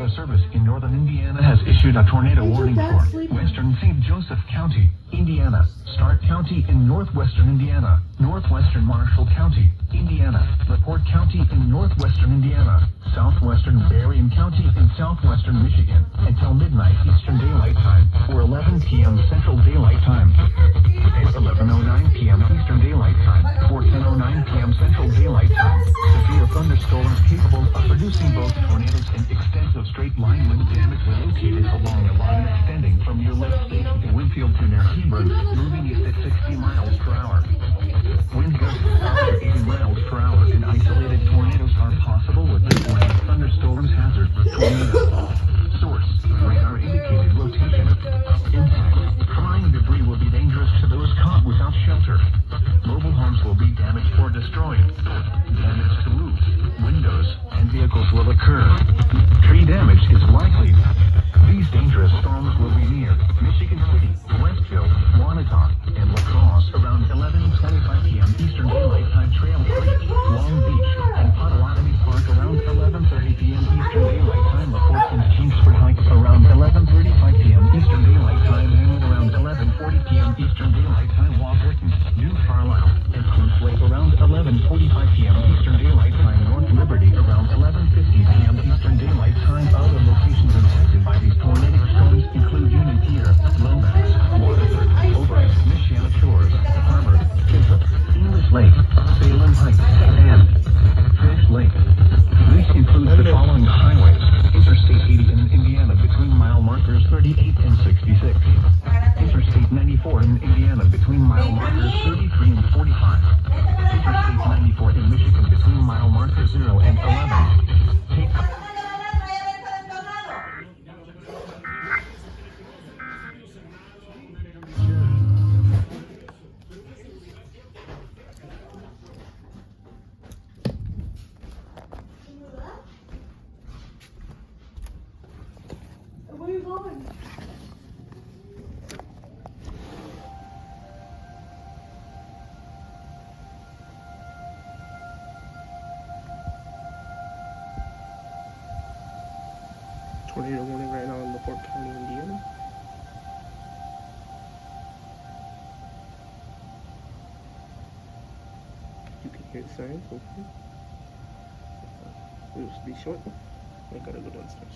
Weather Service in northern Indiana has issued a tornado warning for western St. Joseph County, Indiana, Stark County in northwestern Indiana, northwestern Marshall County, Indiana, LaPorte County in northwestern Indiana, southwestern Berrien County in southwestern Michigan until midnight Eastern Daylight Time or 11 p.m. Central Daylight Time. It's 11:09 p.m. Eastern Daylight Time or 10:09 p.m. Central Daylight Time. Severe thunderstorms capable of producing both tornadoes and extensive straight-line wind damage were located along a line extending from your left station to Winfield to near Hebron, moving east at 60 miles per hour. Wind gusts up to 80 miles per hour and isolated tornadoes are possible with this warning. Thunderstorms hazard tornado. Source: radar indicated rotation. Impact: flying debris will be dangerous to those caught without shelter. Mobile homes will be damaged or destroyed. Damage to roofs, windows, and vehicles will occur. Tree damage is likely. These dangerous storms will be near Michigan City, Westville, Wanata, and La Crosse around 11:25 p.m. Eastern Daylight Time, Trail Creek, Long Beach, and Potawatomi Park around 11:30 p.m. Eastern Daylight Time, LaPorte and Kingsford Heights around 11:35 p.m. Eastern Daylight Time, and around 11:40 p.m. Eastern Daylight Time, Waukegan, New Carlisle, and Coons Lake around 11:45 p.m. Eastern Daylight Time, North Liberty around 11:50 p.m. Eastern Daylight Time. Other locations affected by these tornadic storms include Union Pier, Lomax, Waterford, Oberst, Michiana Shores, Harbor, Kitsap, English Lake, Salem Heights, and Fish Lake. This includes the following highways: Interstate 80 in Indiana between mile markers 38 and 66. Interstate 94 in Indiana between mile markers 33 and 45. Interstate 94 in Michigan between mile markers 0 and 11. Take Where are you going? Tornado warning right now in LaPorte County, Indiana. You can hear the sirens, hopefully. It will be short. I gotta go downstairs.